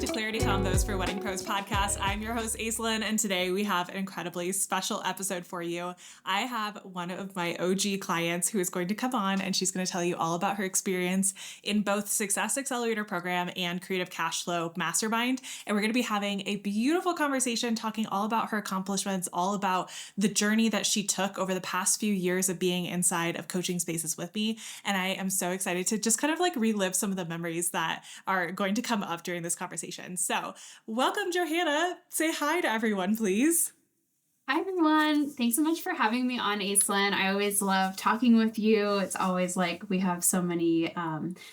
to Clarity Combos for Wedding Pros podcast. I'm your host, Aislinn, and today we have an incredibly special episode for you. I have one of my OG clients who is going to come on, and she's going to tell you all about her experience in both Success Accelerator Program and Creative Cashflow Mastermind. And we're going to be having a beautiful conversation talking all about her accomplishments, all about the journey that she took over the past few years of being inside of coaching spaces with me. And I am so excited to just kind of like relive some of the memories that are going to come up during this conversation. So welcome, Johanna. Say hi to everyone, please. Hi, everyone. Thanks so much for having me on, Aislinn. I always love talking with you. It's always like we have so many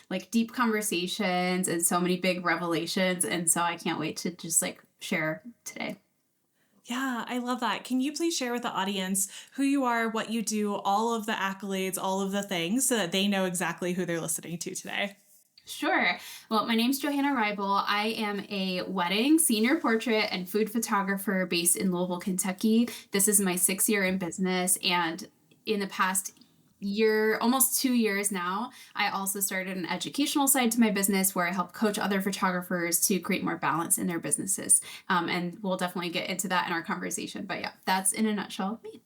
like deep conversations and so many big revelations. And so I can't wait to just like share today. Yeah, I love that. Can you please share with the audience who you are, what you do, all of the accolades, all of the things so that they know exactly who they're listening to today? Sure. Well, my name's Johanna. I am a wedding, senior portrait, and food photographer based in Louisville, Kentucky. This is my 6th year in business. And in the past year, almost 2 years now, I also started an educational side to my business where I help coach other photographers to create more balance in their businesses. And we'll definitely get into that in our conversation. But yeah, that's in a nutshell me.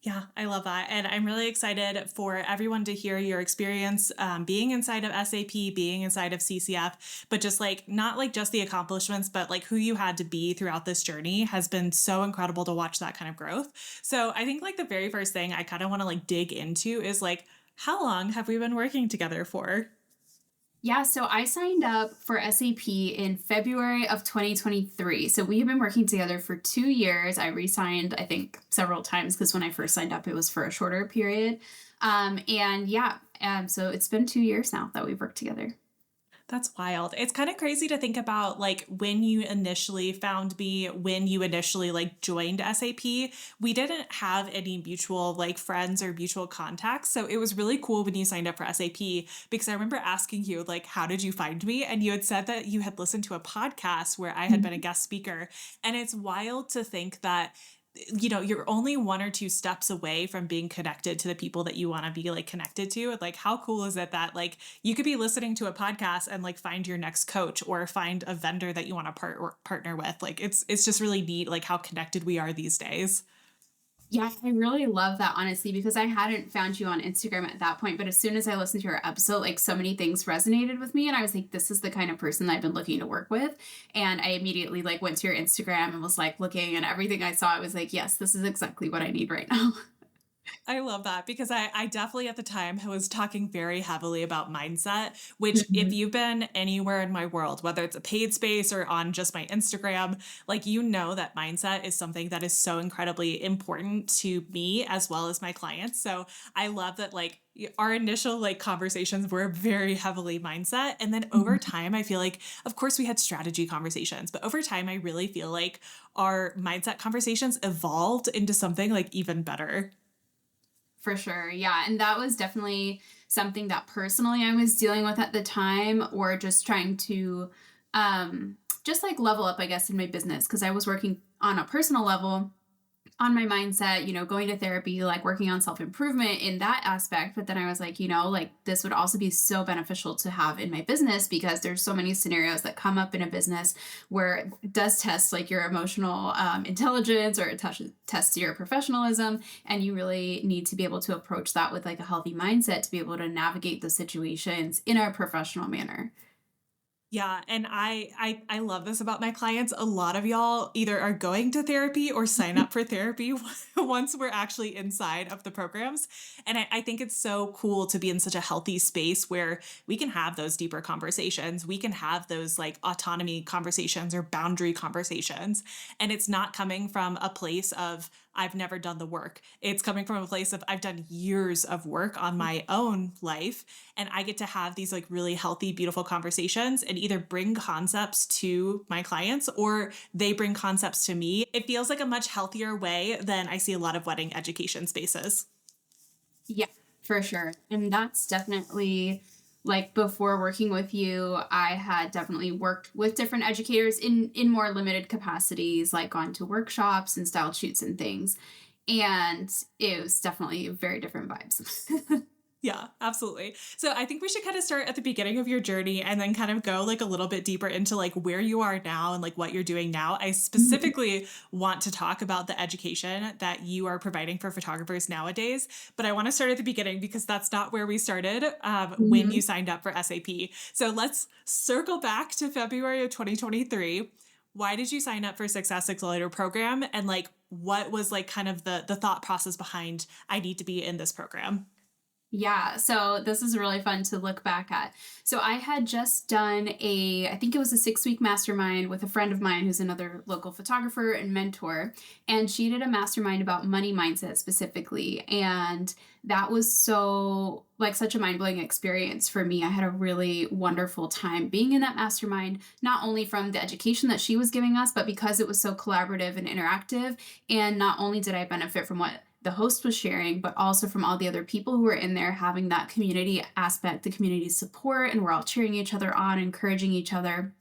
Yeah, I love that. And I'm really excited for everyone to hear your experience being inside of SAP, being inside of CCF, but just like, not like just the accomplishments, but like who you had to be throughout this journey has been so incredible to watch that kind of growth. So I think like the very first thing I kind of want to like dig into is like, how long have we been working together for? Yeah, so I signed up for SAP in February of 2023. So we have been working together for 2 years. I re-signed, I think, several times because when I first signed up, it was for a shorter period. So it's been 2 years now that we've worked together. That's wild. It's kind of crazy to think about like when you initially found me, when you initially like joined SAP, we didn't have any mutual like friends or mutual contacts. So it was really cool when you signed up for SAP because I remember asking you like, how did you find me? And you had said that you had listened to a podcast where I had been a guest speaker. And it's wild to think that you're only 1 or 2 steps away from being connected to the people that you want to be like connected to. Like, how cool is it that like you could be listening to a podcast and like find your next coach or find a vendor that you want to partner with? Like, it's just really neat, like how connected we are these days. Yeah, I really love that, honestly, because I hadn't found you on Instagram at that point. But as soon as I listened to your episode, like so many things resonated with me. And I was like, this is the kind of person I've been looking to work with. And I immediately like went to your Instagram and was like looking, and everything I saw, I was like, yes, this is exactly what I need right now. I love that because I definitely at the time was talking very heavily about mindset, which if you've been anywhere in my world, whether it's a paid space or on just my Instagram, like that mindset is something that is so incredibly important to me as well as my clients. So I love that like our initial like conversations were very heavily mindset. And then over time, I feel like, of course, we had strategy conversations, but over time, I really feel like our mindset conversations evolved into something like even better. For sure. Yeah. And that was definitely something that personally I was dealing with at the time, or just trying to just like level up, I guess, in my business, because I was working on a personal level on my mindset, going to therapy, like working on self-improvement in that aspect. But then I was like, like this would also be so beneficial to have in my business, because there's so many scenarios that come up in a business where it does test like your emotional intelligence, or it tests your professionalism. And you really need to be able to approach that with like a healthy mindset to be able to navigate those situations in a professional manner. Yeah, and I love this about my clients. A lot of y'all either are going to therapy or sign up for therapy once we're actually inside of the programs. And I think it's so cool to be in such a healthy space where we can have those deeper conversations. We can have those like autonomy conversations or boundary conversations. And it's not coming from a place of I've never done the work. It's coming from a place of I've done years of work on my own life, and I get to have these like really healthy, beautiful conversations and either bring concepts to my clients or they bring concepts to me. It feels like a much healthier way than I see a lot of wedding education spaces. Yeah, for sure. And that's definitely like before working with you, I had definitely worked with different educators in more limited capacities, like gone to workshops and style shoots and things. And it was definitely very different vibes. Yeah, Absolutely. So I think we should kind of start at the beginning of your journey and then kind of go like a little bit deeper into like where you are now and like what you're doing now. I Mhm. specifically want to talk about the education that you are providing for photographers nowadays, but I want to start at the beginning because that's not where we started when you Mhm. signed up for SAP. So let's circle back to February of 2023. Why did you sign up for Success Accelerator program and like what was like kind of the thought process behind I need to be in this program? Yeah, so this is really fun to look back at. So I had just done I think it was a 6-week mastermind with a friend of mine who's another local photographer and mentor. And she did a mastermind about money mindset specifically. And that was like such a mind blowing experience for me. I had a really wonderful time being in that mastermind, not only from the education that she was giving us, but because it was so collaborative and interactive. And not only did I benefit from what the host was sharing, but also from all the other people who were in there having that community aspect, the community support, and we're all cheering each other on, encouraging each other.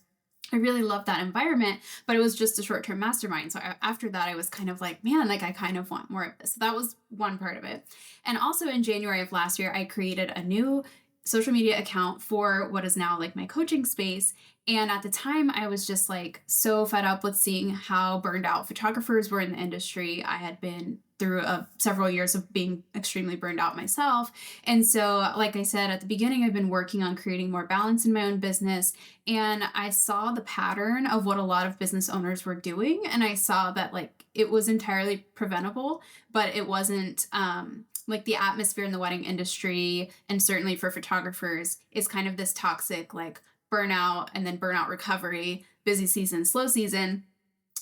I really loved that environment, but it was just a short term mastermind. So after that, I was kind of like, man, like I kind of want more of this. So that was one part of it. And also in January of last year, I created a new social media account for what is now like my coaching space. And at the time, I was just like so fed up with seeing how burned out photographers were in the industry. I had been through several years of being extremely burned out myself. And so, like I said at the beginning, I've been working on creating more balance in my own business. And I saw the pattern of what a lot of business owners were doing. And I saw that like it was entirely preventable, but it wasn't like the atmosphere in the wedding industry. And certainly for photographers is kind of this toxic, like burnout and then burnout recovery, busy season, slow season.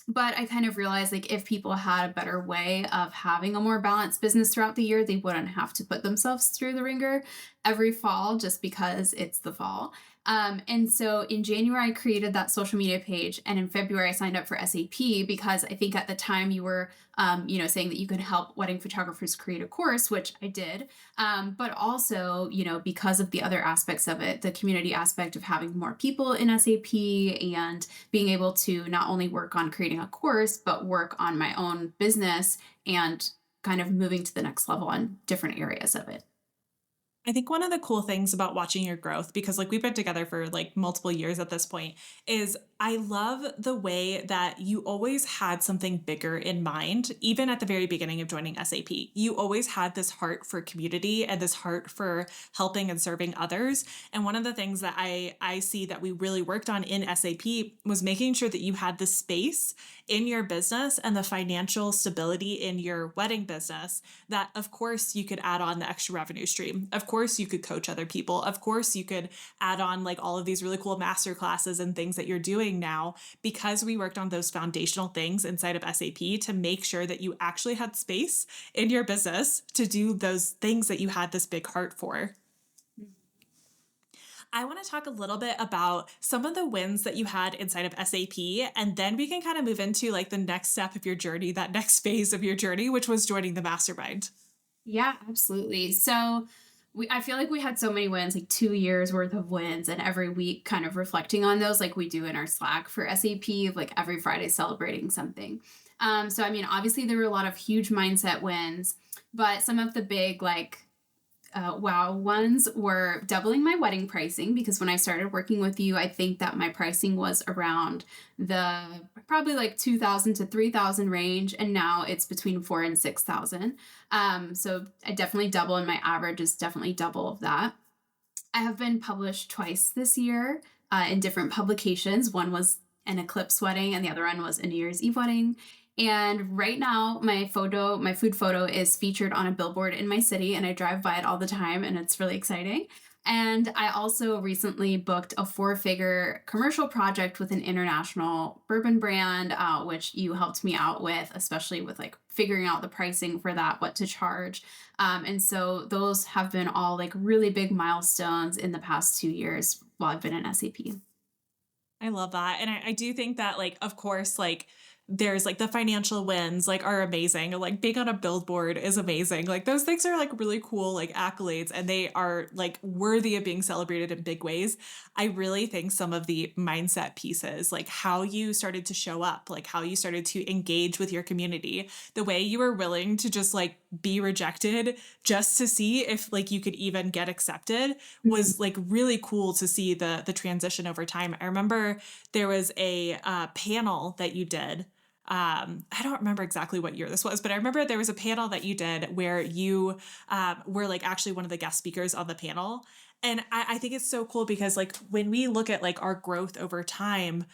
But I kind of realized like if people had a better way of having a more balanced business throughout the year, they wouldn't have to put themselves through the ringer every fall just because it's the fall. And so in January, I created that social media page. And in February, I signed up for SAP because I think at the time you were, saying that you could help wedding photographers create a course, which I did. But also, because of the other aspects of it, the community aspect of having more people in SAP and being able to not only work on creating a course, but work on my own business and kind of moving to the next level on different areas of it. I think one of the cool things about watching your growth, because like we've been together for like multiple years at this point, is I love the way that you always had something bigger in mind, even at the very beginning of joining SAP. You always had this heart for community and this heart for helping and serving others. And one of the things that I see that we really worked on in SAP was making sure that you had the space in your business and the financial stability in your wedding business that of course you could add on the extra revenue stream. Of course you could coach other people. Of course you could add on like all of these really cool master classes and things that you're doing now because we worked on those foundational things inside of SAP to make sure that you actually had space in your business to do those things that you had this big heart for. I want to talk a little bit about some of the wins that you had inside of SAP, and then we can kind of move into like the next step of your journey, that next phase of your journey, which was joining the mastermind. Yeah, absolutely. So I feel like we had so many wins, like 2 years worth of wins, and every week kind of reflecting on those, like we do in our Slack for SAP, of like every Friday celebrating something. So I mean, obviously there were a lot of huge mindset wins, but some of the big like wow ones were doubling my wedding pricing because when I started working with you, I think that my pricing was around the probably like 2,000 to 3,000 range, and now it's between 4 and 6,000. So I definitely double, and my average is definitely double of that. I have been published twice this year in different publications. One was an eclipse wedding, and the other one was a New Year's Eve wedding. And right now, my food photo is featured on a billboard in my city, and I drive by it all the time, and it's really exciting. And I also recently booked a 4-figure commercial project with an international bourbon brand, which you helped me out with, especially with like figuring out the pricing for that, what to charge. And so those have been all like really big milestones in the past 2 years while I've been in SAP. I love that. And I do think that, like, of course, like, there's like the financial wins like are amazing. Like being on a billboard is amazing. Like those things are like really cool like accolades and they are like worthy of being celebrated in big ways. I really think some of the mindset pieces, like how you started to show up, like how you started to engage with your community, the way you were willing to just like be rejected just to see if like you could even get accepted Mhm. was like really cool to see the transition over time. I remember there was a panel that you did. I don't remember exactly what year this was, but I remember there was a panel that you did where you were like actually one of the guest speakers on the panel. And I think it's so cool because like when we look at like our growth over time,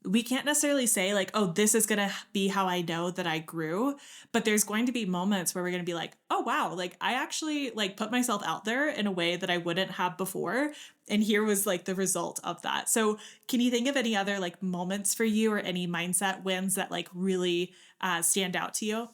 we can't necessarily say like, oh, this is going to be how I know that I grew, but there's going to be moments where we're going to be like, oh, wow, like I actually like put myself out there in a way that I wouldn't have before. And here was like the result of that. So can you think of any other like moments for you or any mindset wins that like really stand out to you?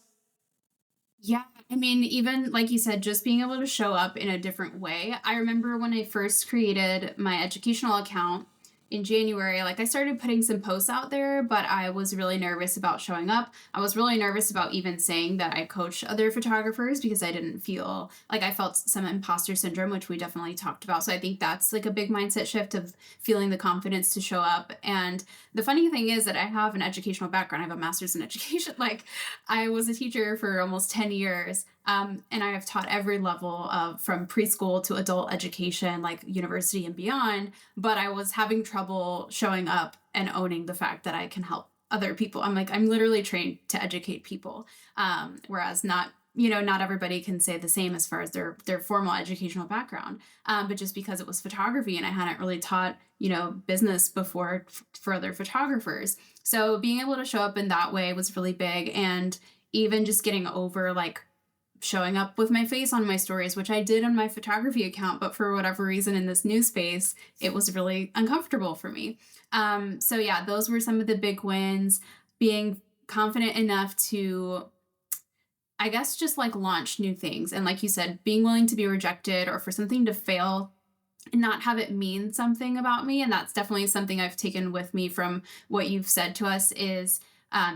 Yeah, I mean, even like you said, just being able to show up in a different way. I remember when I first created my educational account in January, like I started putting some posts out there, but I was really nervous about showing up. I was really nervous about even saying that I coach other photographers because I didn't feel like I felt some imposter syndrome, which we definitely talked about. So I think that's like a big mindset shift of feeling the confidence to show up. And the funny thing is that I have an educational background. I have a master's in education. Like I was a teacher for almost 10 years. And I have taught every level of from preschool to adult education, like university and beyond. But I was having trouble showing up and owning the fact that I can help other people. I'm like, I'm literally trained to educate people. Whereas not, not everybody can say the same as far as their formal educational background. But just because it was photography and I hadn't really taught, business before for other photographers. So being able to show up in that way was really big. And even just getting over like showing up with my face on my stories, which I did on my photography account, but for whatever reason in this new space, it was really uncomfortable for me. So yeah, those were some of the big wins. Being confident enough to, I guess, just like launch new things. And like you said, being willing to be rejected or for something to fail and not have it mean something about me. And that's definitely something I've taken with me from what you've said to us is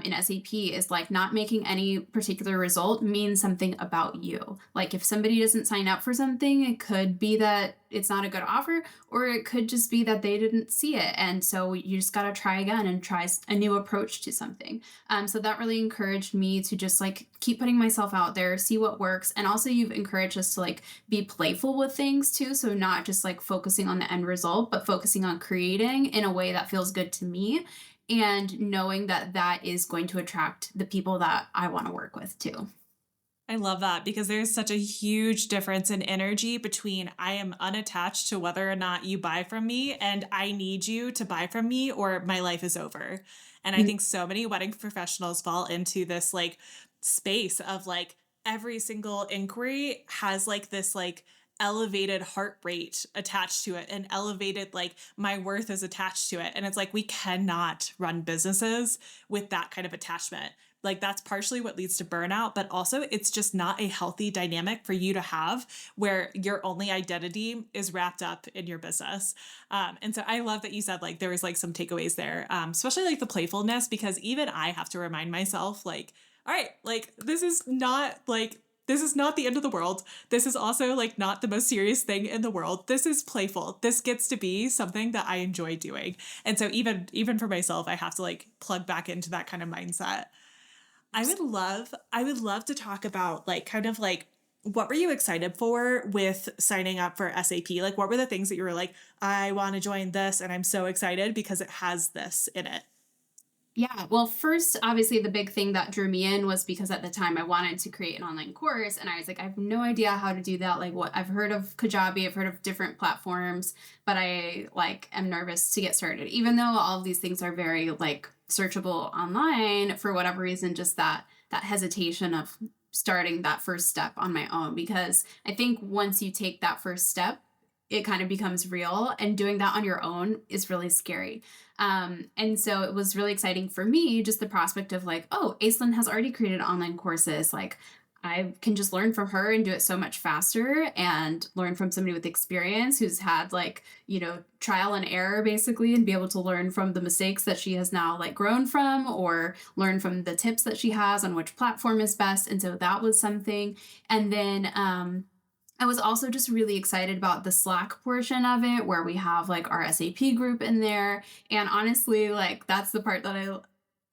in SAP is like not making any particular result mean something about you. Like if somebody doesn't sign up for something, it could be that it's not a good offer, or it could just be that they didn't see it. And so you just got to try again and try a new approach to something. So that really encouraged me to just like keep putting myself out there, see what works. And also you've encouraged us to like be playful with things too. So not just like focusing on the end result, but focusing on creating in a way that feels good to me and knowing that that is going to attract the people that I want to work with too. I love that because there's such a huge difference in energy between I am unattached to whether or not you buy from me and I need you to buy from me or my life is over. And I Mm. think so many wedding professionals fall into this like space of like every single inquiry has like this like elevated heart rate attached to it and elevated like my worth is attached to it. And it's like we cannot run businesses with that kind of attachment. Like that's partially what leads to burnout, but also it's just not a healthy dynamic for you to have where your only identity is wrapped up in your business. And so I love that you said like there was like some takeaways there, especially like the playfulness, because even I have to remind myself like, all right, like this is not the end of the world. This is also like not the most serious thing in the world. This is playful. This gets to be something that I enjoy doing. And so even for myself, I have to like plug back into that kind of mindset. I would love to talk about like kind of like what were you excited for with signing up for SAP? Like what were the things that you were like, I want to join this and I'm so excited because it has this in it. Yeah, well, first, obviously, the big thing that drew me in was because at the time I wanted to create an online course, and I was like, I have no idea how to do that. Like, what I've heard of Kajabi, I've heard of different platforms, but I like am nervous to get started, even though all of these things are very like searchable online. For whatever reason, just that hesitation of starting that first step on my own, because I think once you take that first step, it kind of becomes real, and doing that on your own is really scary. And so it was really exciting for me, just the prospect of like, oh, Aislinn has already created online courses. Like, I can just learn from her and do it so much faster and learn from somebody with experience who's had like, trial and error basically, and be able to learn from the mistakes that she has now like grown from, or learn from the tips that she has on which platform is best. And so that was something. And then I was also just really excited about the Slack portion of it where we have like our SAP group in there. And honestly, like that's the part that I don't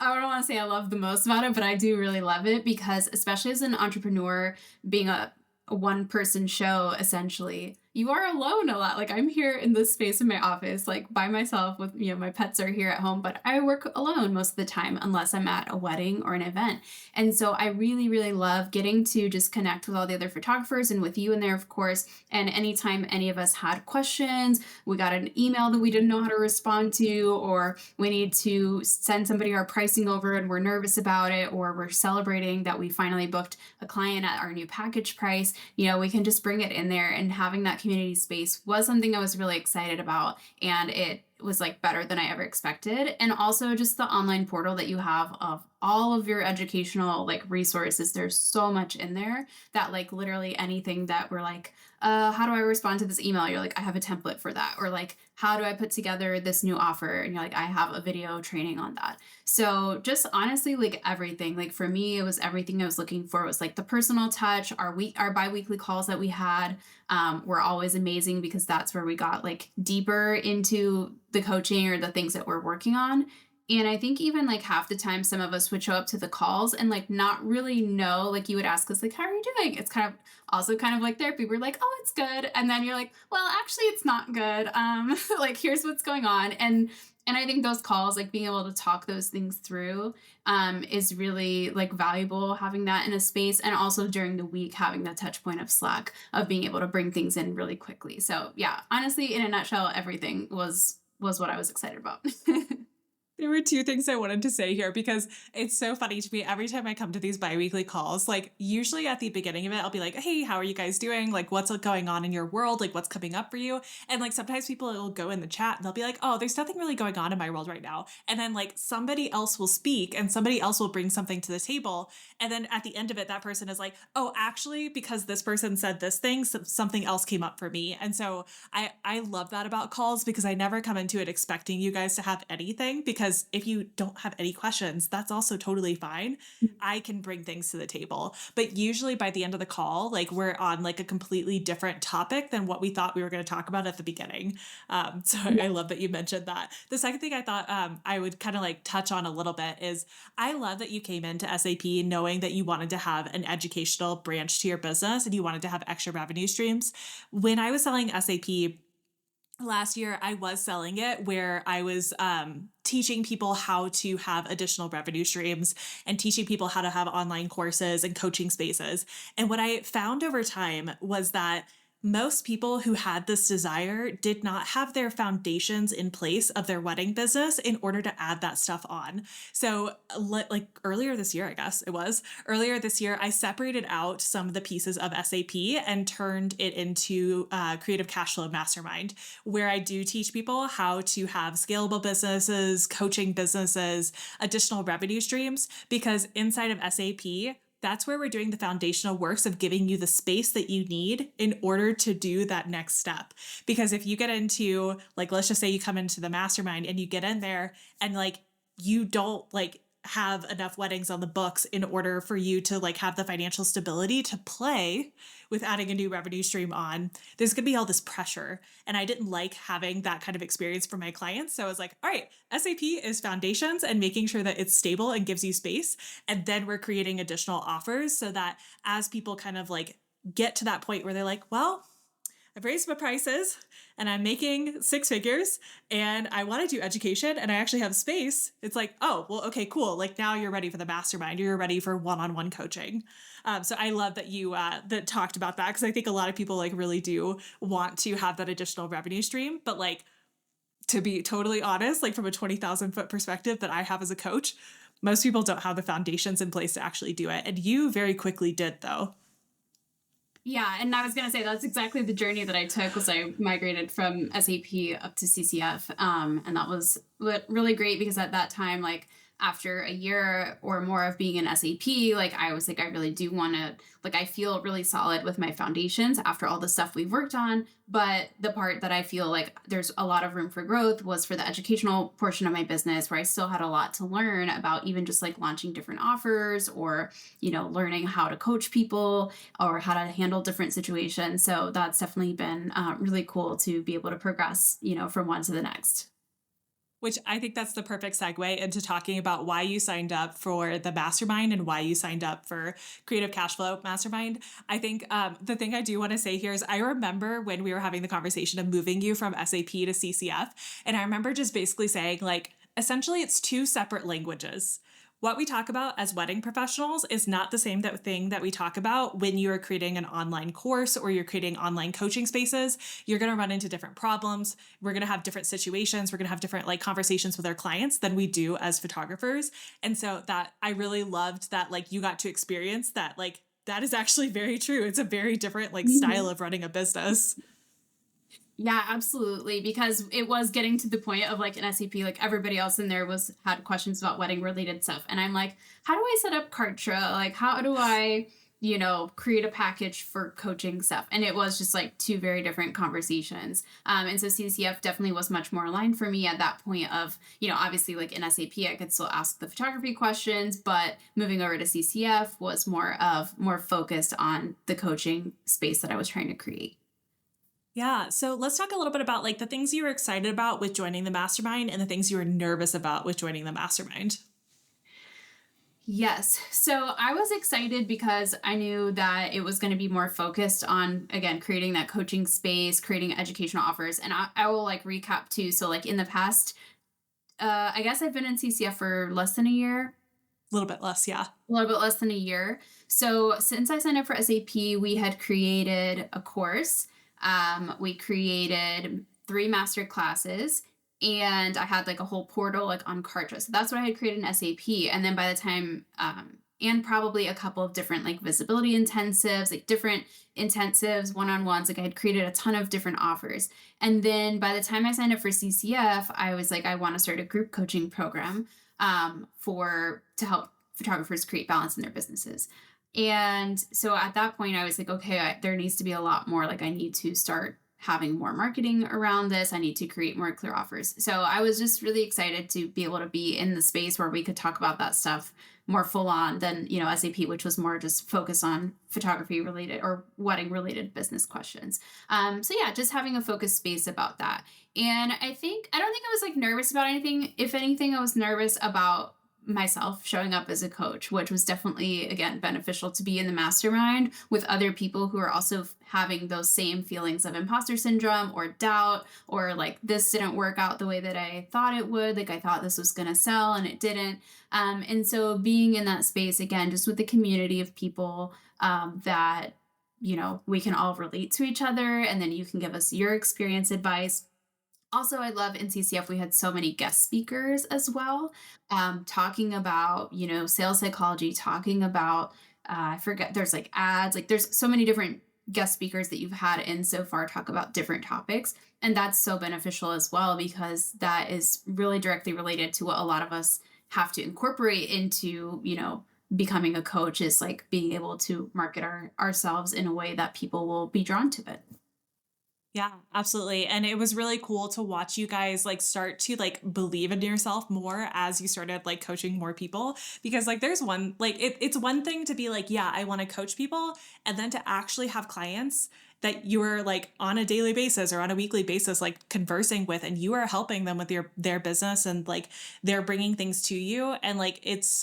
want to say I love the most about it, but I do really love it because especially as an entrepreneur, being a one person show essentially, you are alone a lot. Like I'm here in this space in my office, like by myself with, my pets are here at home, but I work alone most of the time unless I'm at a wedding or an event. And so I really, really love getting to just connect with all the other photographers and with you in there, of course. And anytime any of us had questions, we got an email that we didn't know how to respond to, or we need to send somebody our pricing over and we're nervous about it, or we're celebrating that we finally booked a client at our new package price, we can just bring it in there. And having that community space was something I was really excited about. And it was like better than I ever expected. And also just the online portal that you have of all of your educational like resources. There's so much in there that like literally anything that we're like, how do I respond to this email? You're like, I have a template for that. Or like, how do I put together this new offer? And you're like, I have a video training on that. So just honestly, like everything, like for me, it was everything I was looking for. It was like the personal touch, our biweekly calls that we had were always amazing because that's where we got like deeper into the coaching or the things that we're working on. And I think even like half the time, some of us would show up to the calls and like not really know, like you would ask us, like, how are you doing? It's kind of also kind of like therapy. We're like, oh, it's good. And then you're like, well, actually, it's not good. Like, here's what's going on. And I think those calls, like being able to talk those things through, is really like valuable having that in a space. And also during the week, having that touch point of Slack of being able to bring things in really quickly. So yeah, honestly, in a nutshell, everything was what I was excited about. There were two things I wanted to say here because it's so funny to me every time I come to these biweekly calls. Like, usually at the beginning of it, I'll be like, hey, how are you guys doing? Like, what's going on in your world? Like, what's coming up for you? And like, sometimes people will go in the chat and they'll be like, oh, there's nothing really going on in my world right now. And then like somebody else will speak and somebody else will bring something to the table. And then at the end of it, that person is like, oh, actually, because this person said this thing, something else came up for me. And so I love that about calls because I never come into it expecting you guys to have anything, because if you don't have any questions, that's also totally fine. I can bring things to the table. But usually by the end of the call, like we're on like a completely different topic than what we thought we were going to talk about at the beginning. So I love that you mentioned that. The second thing I thought I would kind of like touch on a little bit is I love that you came into SAP knowing that you wanted to have an educational branch to your business and you wanted to have extra revenue streams. When I was selling SAP, last year, I was selling it where I was teaching people how to have additional revenue streams and teaching people how to have online courses and coaching spaces. And what I found over time was that most people who had this desire did not have their foundations in place of their wedding business in order to add that stuff on. So, like earlier this year, I guess it was earlier this year, I separated out some of the pieces of SAP and turned it into Creative Cashflow Mastermind, where I do teach people how to have scalable businesses, coaching businesses, additional revenue streams, because inside of SAP, that's where we're doing the foundational works of giving you the space that you need in order to do that next step. Because if you get into, like, let's just say you come into the mastermind and you get in there and like, you don't like have enough weddings on the books in order for you to like have the financial stability to play with adding a new revenue stream on, there's going to be all this pressure. And I didn't like having that kind of experience for my clients. So I was like, all right, SAP is foundations and making sure that it's stable and gives you space. And then we're creating additional offers so that as people kind of like get to that point where they're like, well, I've raised my prices and I'm making six figures and I want to do education and I actually have space. It's like, oh, well, okay, cool. Like now you're ready for the mastermind. You're ready for one-on-one coaching. So I love that you that talked about that, because I think a lot of people like really do want to have that additional revenue stream. But like, to be totally honest, like from a 20,000 foot perspective that I have as a coach, most people don't have the foundations in place to actually do it. And you very quickly did, though. Yeah, and I was gonna say that's exactly the journey that I took. Was I migrated from SAP up to CCF, and that was really great because at that time, like after a year or more of being in SAP, like I was like, I really do want to, like, I feel really solid with my foundations after all the stuff we've worked on. But the part that I feel like there's a lot of room for growth was for the educational portion of my business, where I still had a lot to learn about even just like launching different offers, or, learning how to coach people or how to handle different situations. So that's definitely been really cool to be able to progress, from one to the next. Which I think that's the perfect segue into talking about why you signed up for the mastermind and why you signed up for Creative Cashflow Mastermind. I think the thing I do want to say here is I remember when we were having the conversation of moving you from SAP to CCF. And I remember just basically saying, like, essentially, it's two separate languages. What we talk about as wedding professionals is not the same thing that we talk about when you are creating an online course or you're creating online coaching spaces. You're going to run into different problems. We're going to have different situations. We're going to have different like conversations with our clients than we do as photographers. And so that I really loved that, like, you got to experience that, like, that is actually very true. It's a very different like style of running a business. Yeah, absolutely. Because it was getting to the point of like an SCP, like everybody else in there was had questions about wedding related stuff. And I'm like, how do I set up Kartra? Like, how do I, create a package for coaching stuff? And it was just like two very different conversations. And so CCF definitely was much more aligned for me at that point of, obviously like in SAP, I could still ask the photography questions, but moving over to CCF was more focused on the coaching space that I was trying to create. Yeah. So let's talk a little bit about like the things you were excited about with joining the mastermind and the things you were nervous about with joining the mastermind. Yes. So I was excited because I knew that it was going to be more focused on, again, creating that coaching space, creating educational offers. And I will like recap too. So, like in the past, I guess I've been in CCF for less than a year, A little bit less. Yeah. a little bit less than a year. So, since I signed up for SAP, we had created a course. We created 3 master classes, and I had like a whole portal like on Kartra. So that's what I had created in SAP. And then by the time, and probably a couple of different like visibility intensives, like different intensives, one-on-ones, like I had created a ton of different offers. And then by the time I signed up for CCF, I was like, I want to start a group coaching program for to help photographers create balance in their businesses. And so at that point, I was like, okay, there needs to be a lot more. Like, I need to start having more marketing around this. I need to create more clear offers. So I was just really excited to be able to be in the space where we could talk about that stuff more full on than, SAP, which was more just focused on photography related or wedding related business questions. So yeah, just having a focused space about that. And I don't think I was like nervous about anything. If anything, I was nervous about myself showing up as a coach, which was definitely, again, beneficial to be in the mastermind with other people who are also having those same feelings of imposter syndrome or doubt, or like this didn't work out the way that I thought it would. Like I thought this was going to sell and it didn't. And so being in that space, again, just with the community of people that, we can all relate to each other, and then you can give us your experience advice. Also, I love in CCF, we had so many guest speakers as well, talking about, sales psychology, talking about, I forget, there's like ads, like there's so many different guest speakers that you've had in so far talk about different topics. And that's so beneficial as well, because that is really directly related to what a lot of us have to incorporate into, becoming a coach, is like being able to market ourselves in a way that people will be drawn to it. Yeah, absolutely. And it was really cool to watch you guys like start to like believe in yourself more as you started like coaching more people. Because like there's one like it's one thing to be like, yeah, I want to coach people, and then to actually have clients that you are like on a daily basis or on a weekly basis like conversing with, and you are helping them with their business, and like they're bringing things to you, and like it's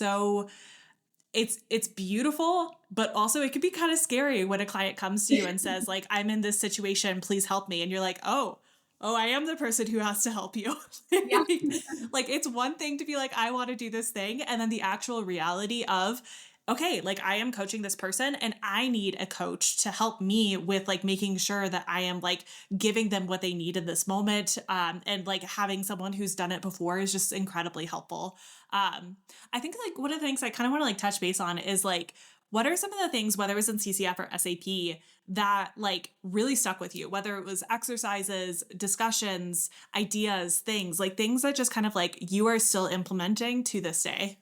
beautiful, but also it could be kind of scary when a client comes to you and says like, I'm in this situation, please help me. And you're like, oh, I am the person who has to help you. Yeah. Like it's one thing to be like, I want to do this thing. And then the actual reality of, okay, like I am coaching this person and I need a coach to help me with like making sure that I am like giving them what they need in this moment. And like having someone who's done it before is just incredibly helpful. I think like one of the things I kind of want to like touch base on is like what are some of the things, whether it was in CCF or SAP, that like really stuck with you? Whether it was exercises, discussions, ideas, things like things that just kind of like you are still implementing to this day.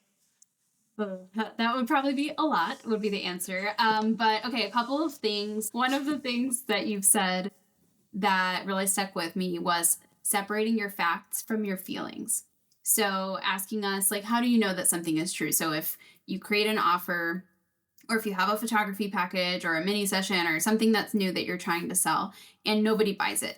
That would probably be a lot, would be the answer. But okay, a couple of things. One of the things that you've said that really stuck with me was separating your facts from your feelings. So asking us, like, how do you know that something is true? So if you create an offer, or if you have a photography package or a mini session or something that's new that you're trying to sell and nobody buys it,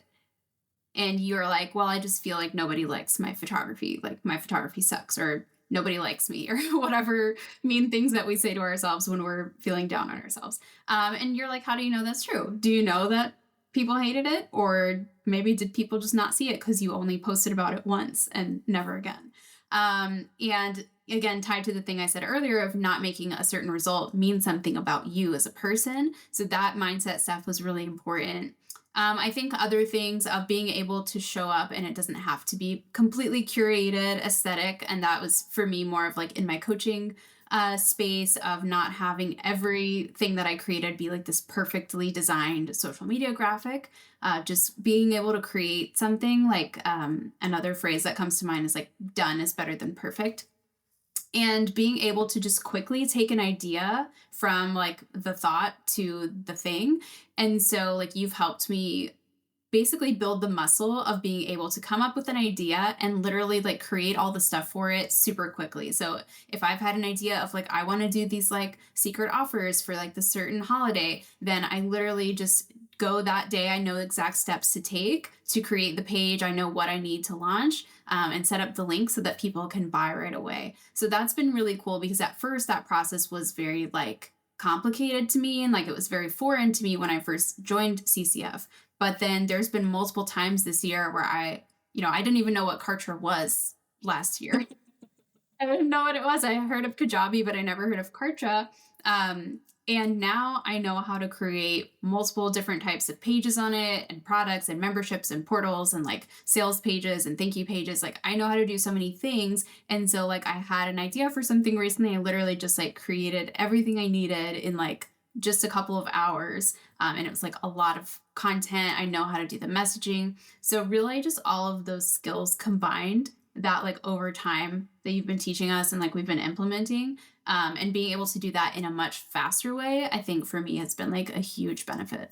and you're like, well, I just feel like nobody likes my photography, like my photography sucks, or nobody likes me, or whatever mean things that we say to ourselves when we're feeling down on ourselves. And you're like, how do you know that's true? Do you know that people hated it? Or maybe did people just not see it because you only posted about it once and never again? And again, tied to the thing I said earlier of not making a certain result mean something about you as a person. So that mindset stuff was really important. I think other things of being able to show up and it doesn't have to be completely curated aesthetic. And that was for me more of like in my coaching space of not having everything that I created be like this perfectly designed social media graphic. Just being able to create something like another phrase that comes to mind is like done is better than perfect, and being able to just quickly take an idea from like the thought to the thing. And so like you've helped me basically build the muscle of being able to come up with an idea and literally like create all the stuff for it super quickly. So if I've had an idea of like I want to do these like secret offers for like the certain holiday, then I literally just go that day. I know exact steps to take to create the page. I know what I need to launch, and set up the link so that people can buy right away. So that's been really cool because at first that process was very like complicated to me and like it was very foreign to me when I first joined CCF. But then there's been multiple times this year where I didn't even know what Kartra was last year. I didn't know what it was. I heard of Kajabi, but I never heard of Kartra. And now I know how to create multiple different types of pages on it and products and memberships and portals and like sales pages and thank you pages. Like I know how to do so many things. And so like I had an idea for something recently. I literally just like created everything I needed in like just a couple of hours. And it was like a lot of content. I know how to do the messaging. So really just all of those skills combined that like over time that you've been teaching us and like we've been implementing, and being able to do that in a much faster way, I think for me has been like a huge benefit.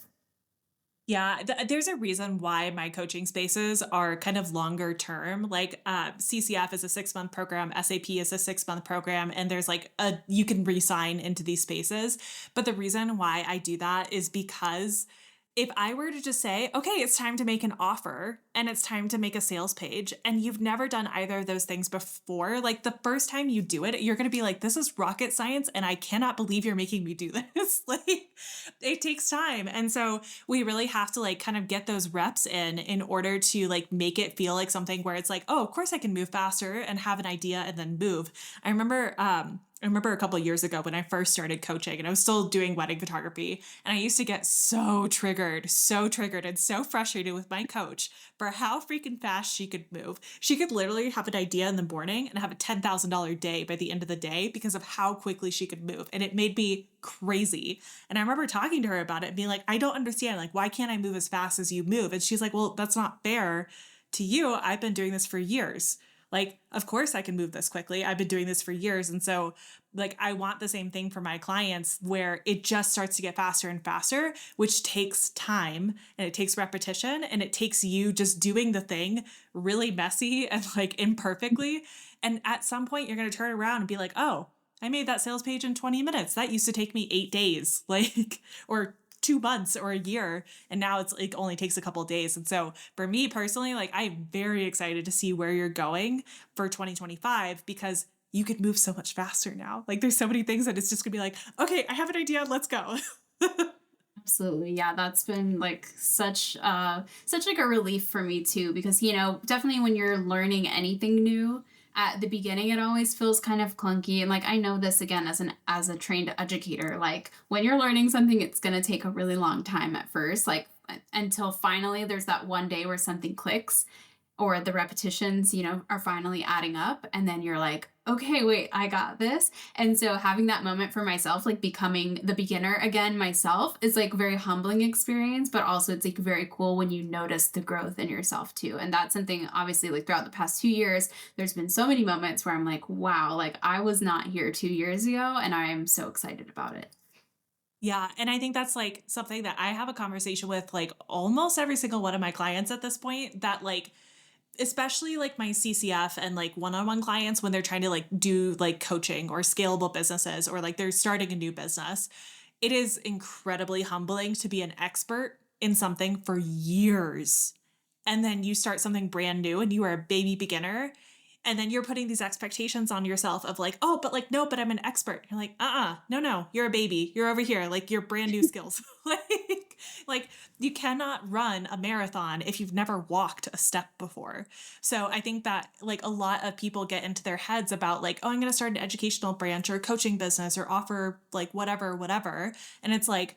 Yeah, there's a reason why my coaching spaces are kind of longer term. Like CCF is a 6 month program, SAP is a 6 month program, and there's like you can re-sign into these spaces. But the reason why I do that is because if I were to just say, okay, it's time to make an offer and it's time to make a sales page, and you've never done either of those things before, like the first time you do it, you're going to be like, this is rocket science. And I cannot believe you're making me do this. Like it takes time. And so we really have to like kind of get those reps in order to like make it feel like something where it's like, oh, of course I can move faster and have an idea and then move. I remember a couple of years ago when I first started coaching and I was still doing wedding photography, and I used to get so triggered and so frustrated with my coach for how freaking fast she could move. She could literally have an idea in the morning and have a $10,000 day by the end of the day because of how quickly she could move. And it made me crazy. And I remember talking to her about it and being like, I don't understand. Like, why can't I move as fast as you move? And she's like, well, that's not fair to you. I've been doing this for years. Like, of course I can move this quickly. I've been doing this for years. And so, like, I want the same thing for my clients where it just starts to get faster and faster, which takes time and it takes repetition and it takes you just doing the thing really messy and like imperfectly. And at some point, you're going to turn around and be like, oh, I made that sales page in 20 minutes. That used to take me 8 days, like, or 2 months or a year, and now it's like only takes a couple of days. And so for me personally, like I'm very excited to see where you're going for 2025 because you could move so much faster now. Like there's so many things that it's just gonna be like, okay, I have an idea, let's go. Absolutely. Yeah, that's been like such like a relief for me too because definitely when you're learning anything new at the beginning it always feels kind of clunky, and like I know this again as a trained educator, like when you're learning something it's going to take a really long time at first, like until finally there's that one day where something clicks. or the repetitions, are finally adding up. And then you're like, okay, wait, I got this. And so having that moment for myself, like becoming the beginner again myself, is like very humbling experience, but also it's like very cool when you notice the growth in yourself too. And that's something obviously like throughout the past 2 years, there's been so many moments where I'm like, wow, like I was not here 2 years ago and I am so excited about it. Yeah, and I think that's, like, something that I have a conversation with, like, almost every single one of my clients at this point that, like, especially, like, my CCF and, like, one-on-one clients when they're trying to, like, do, like, coaching or scalable businesses or, like, they're starting a new business. It is incredibly humbling to be an expert in something for years, and then you start something brand new and you are a baby beginner, and then you're putting these expectations on yourself of like, "Oh, but, like, no, but I'm an expert." You're like, no, no, you're a baby. You're over here, like, you're brand new skills." Like, you cannot run a marathon if you've never walked a step before. So, I think that, like, a lot of people get into their heads about, like, "Oh, I'm gonna start an educational branch or a coaching business or offer, like, whatever, whatever," and it's like,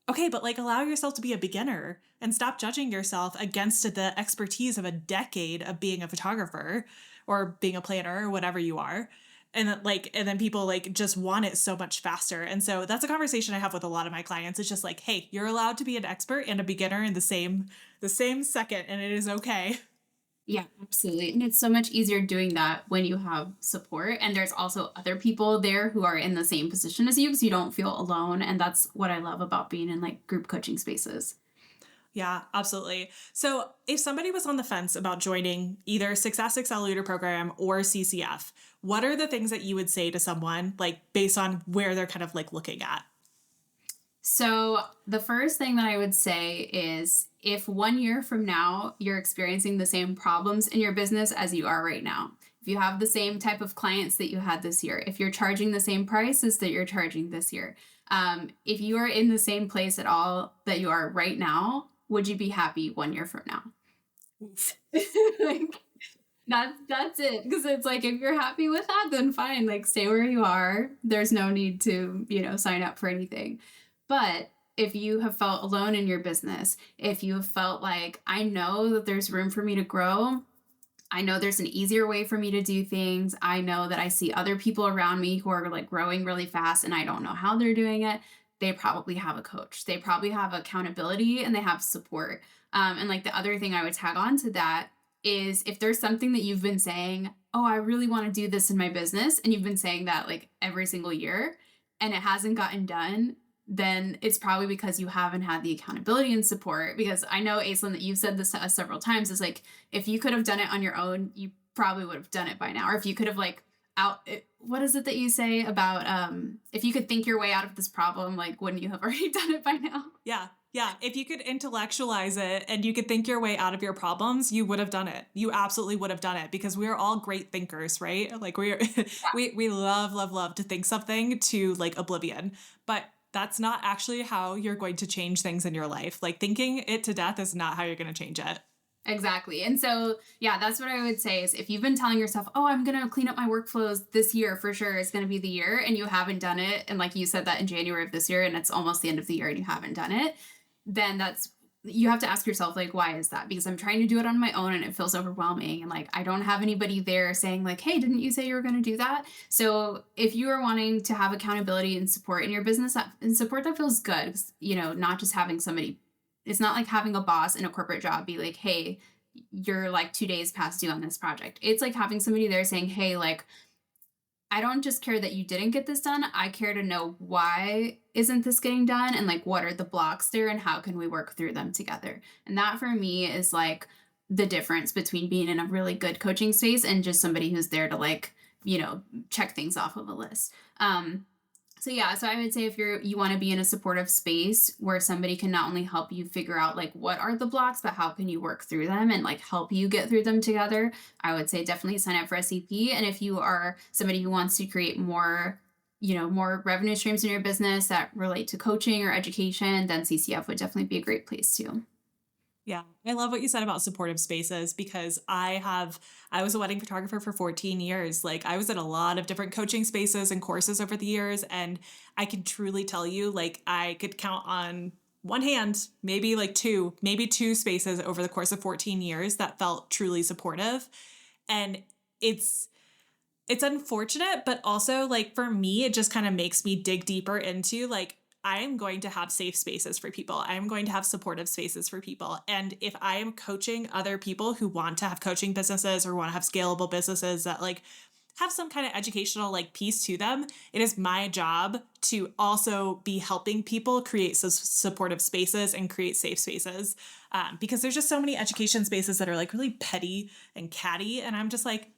okay, but, like, allow yourself to be a beginner and stop judging yourself against the expertise of a decade of being a photographer or being a planner or whatever you are. And then, like, and then people like just want it so much faster. And so that's a conversation I have with a lot of my clients. It's just like, hey, you're allowed to be an expert and a beginner in the same second, and it is okay. Yeah, absolutely. And it's so much easier doing that when you have support. And there's also other people there who are in the same position as you because you don't feel alone. And that's what I love about being in like group coaching spaces. Yeah, absolutely. So if somebody was on the fence about joining either Success Accelerator program or CCF, what are the things that you would say to someone like based on where they're kind of like looking at? So, the first thing that I would say is if 1 year from now you're experiencing the same problems in your business as you are right now, if you have the same type of clients that you had this year, if you're charging the same prices that you're charging this year, if you are in the same place at all that you are right now, would you be happy 1 year from now? Oof. Like, that's it. Because it's like if you're happy with that, then fine. Like stay where you are. There's no need to, sign up for anything. But if you have felt alone in your business, if you have felt like I know that there's room for me to grow, I know there's an easier way for me to do things. I know that I see other people around me who are like growing really fast and I don't know how they're doing it. They probably have a coach. They probably have accountability and they have support. And like the other thing I would tag on to that is if there's something that you've been saying, oh, I really want to do this in my business, and you've been saying that like every single year and it hasn't gotten done, then it's probably because you haven't had the accountability and support. Because I know, Aislinn, that you've said this to us several times is like, if you could have done it on your own, you probably would have done it by now. Or if you could have like what is it that you say about if you could think your way out of this problem, like wouldn't you have already done it by now? Yeah. Yeah. If you could intellectualize it and you could think your way out of your problems, you would have done it. You absolutely would have done it because we're all great thinkers, right? Like we're we love, love, love to think something to like oblivion. But that's not actually how you're going to change things in your life. Like thinking it to death is not how you're going to change it. Exactly. And so, yeah, that's what I would say is if you've been telling yourself, oh, I'm going to clean up my workflows this year for sure, it's going to be the year, and you haven't done it. And like you said that in January of this year, and it's almost the end of the year and you haven't done it, then you have to ask yourself, like, why is that? Because I'm trying to do it on my own and it feels overwhelming. And like, I don't have anybody there saying, like, hey, didn't you say you were going to do that? So if you are wanting to have accountability and support in your business and support that feels good, not just having somebody, it's not like having a boss in a corporate job be like, hey, you're like 2 days past due on this project. It's like having somebody there saying, hey, like, I don't just care that you didn't get this done. I care to know why isn't this getting done and like what are the blocks there and how can we work through them together. And that for me is like the difference between being in a really good coaching space and just somebody who's there to like, check things off of a list. So yeah, so I would say if you want to be in a supportive space where somebody can not only help you figure out like what are the blocks, but how can you work through them and like help you get through them together, I would say definitely sign up for SCP. And if you are somebody who wants to create more revenue streams in your business that relate to coaching or education, then CCF would definitely be a great place too. Yeah. I love what you said about supportive spaces because I was a wedding photographer for 14 years. Like I was in a lot of different coaching spaces and courses over the years. And I can truly tell you, like I could count on one hand, maybe like two, maybe two spaces over the course of 14 years that felt truly supportive. And it's it's unfortunate, but also like for me, it just kind of makes me dig deeper into like I am going to have safe spaces for people. I am going to have supportive spaces for people. And if I am coaching other people who want to have coaching businesses or want to have scalable businesses that like have some kind of educational like piece to them, it is my job to also be helping people create supportive spaces and create safe spaces. Because there's just so many education spaces that are like really petty and catty. And I'm just like,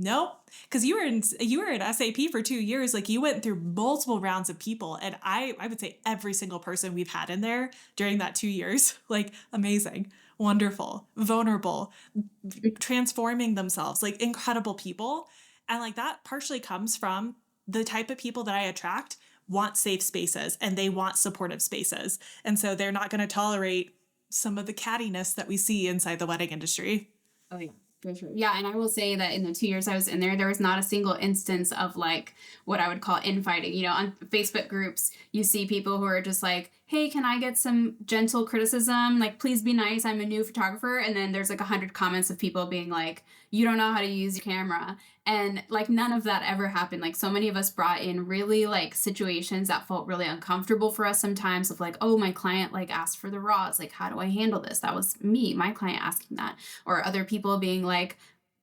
nope, because you were in SAP for 2 years. Like you went through multiple rounds of people, and I would say every single person we've had in there during that 2 years, like amazing, wonderful, vulnerable, transforming themselves, like incredible people, and like that partially comes from the type of people that I attract want safe spaces and they want supportive spaces, and so they're not going to tolerate some of the cattiness that we see inside the wedding industry. Oh yeah, for sure. Yeah, and I will say that in the 2 years I was in there, there was not a single instance of like what I would call infighting. You know, on Facebook groups, you see people who are just like, "Hey, can I get some gentle criticism? Like, please be nice. I'm a new photographer." And then there's like 100 comments of people being like, "You don't know how to use your camera." And like none of that ever happened. Like so many of us brought in really like situations that felt really uncomfortable for us sometimes of like, "Oh, my client like asked for the raws. Like, how do I handle this?" That was me, my client asking that, or other people being like,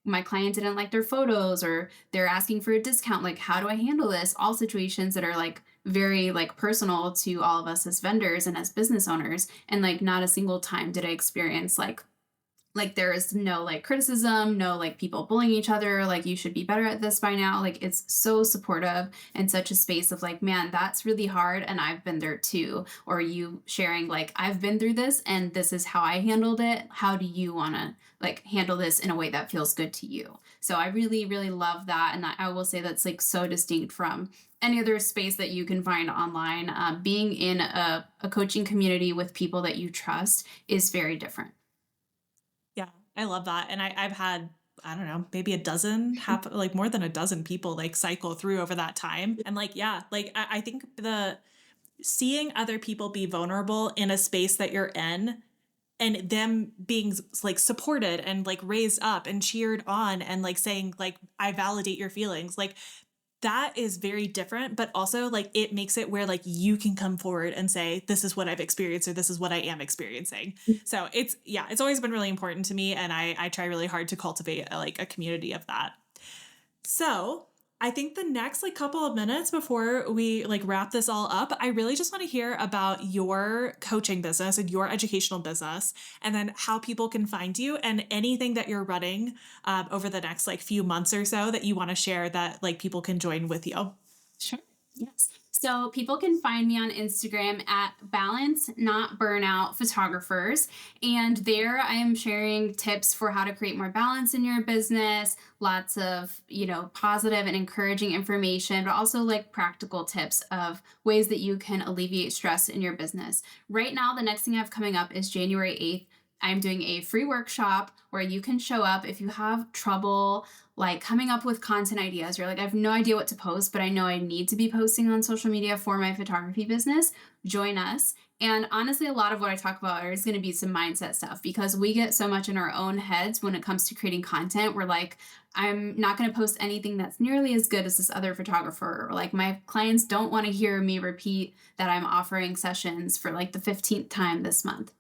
my client didn't like their photos or they're asking for a discount, like how do I handle this? All situations that are like very like personal to all of us as vendors and as business owners, and like not a single time did I experience like there is no like criticism, no like people bullying each other, like you should be better at this by now. Like it's so supportive and such a space of like, man, that's really hard and I've been there too. Or you sharing like, I've been through this and this is how I handled it. How do you want to like handle this in a way that feels good to you? So I really, really love that. And I will say that's like so distinct from any other space that you can find online. Being in a coaching community with people that you trust is very different. Yeah, I love that. And I've had, I don't know, maybe a dozen, half, like more than a dozen people like cycle through over that time. And like, yeah, like I think the seeing other people be vulnerable in a space that you're in and them being like supported and like raised up and cheered on and like saying like I validate your feelings, like that is very different, but also like it makes it where like you can come forward and say this is what I've experienced or this is what I am experiencing. So it's, yeah, it's always been really important to me, and I try really hard to cultivate like a community of that. So I think the next like couple of minutes before we like wrap this all up, I really just want to hear about your coaching business and your educational business, and then how people can find you and anything that you're running over the next like few months or so that you want to share that like people can join with you. Sure. Yes. So people can find me on Instagram at Balance Not Burnout Photographers. And there I am sharing tips for how to create more balance in your business, lots of, positive and encouraging information, but also like practical tips of ways that you can alleviate stress in your business. Right now, the next thing I have coming up is January 8th. I'm doing a free workshop where you can show up if you have trouble like coming up with content ideas. You're like, I have no idea what to post, but I know I need to be posting on social media for my photography business. Join us. And honestly, a lot of what I talk about is going to be some mindset stuff because we get so much in our own heads when it comes to creating content. We're like, I'm not going to post anything that's nearly as good as this other photographer. Or like my clients don't want to hear me repeat that I'm offering sessions for like the 15th time this month.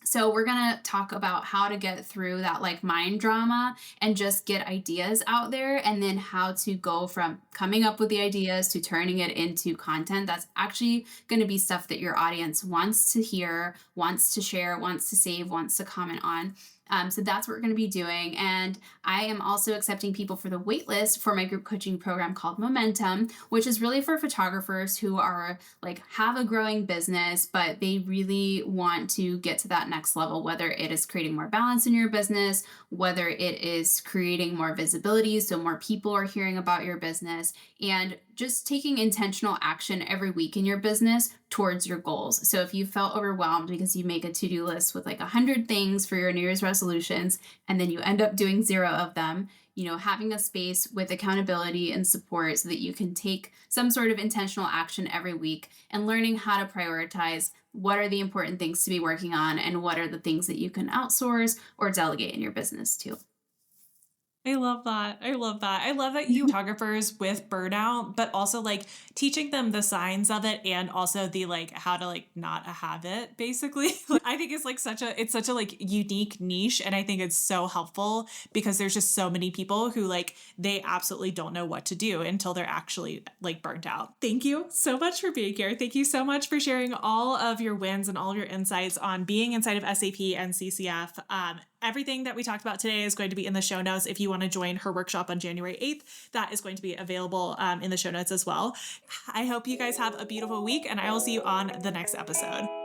So we're going to talk about how to get through that like mind drama and just get ideas out there, and then how to go from coming up with the ideas to turning it into content that's actually going to be stuff that your audience wants to hear, wants to share, wants to save, wants to comment on. So that's what we're going to be doing. And I am also accepting people for the waitlist for my group coaching program called Momentum, which is really for photographers who are like have a growing business, but they really want to get to that next level, whether it is creating more balance in your business, whether it is creating more visibility so more people are hearing about your business, and just taking intentional action every week in your business towards your goals. So if you felt overwhelmed because you make a to-do list with like 100 things for your New Year's resolutions and then you end up doing 0 of them, having a space with accountability and support so that you can take some sort of intentional action every week, and learning how to prioritize what are the important things to be working on and what are the things that you can outsource or delegate in your business too. I love that. I love that. I love that you photographers with burnout, but also like teaching them the signs of it and also the like how to like not have it basically. Like, I think it's such a like unique niche and I think it's so helpful because there's just so many people who like they absolutely don't know what to do until they're actually like burnt out. Thank you so much for being here. Thank you so much for sharing all of your wins and all of your insights on being inside of SAP and CCF. Everything that we talked about today is going to be in the show notes. If you want to join her workshop on January 8th, that is going to be available in the show notes as well. I hope you guys have a beautiful week and I will see you on the next episode.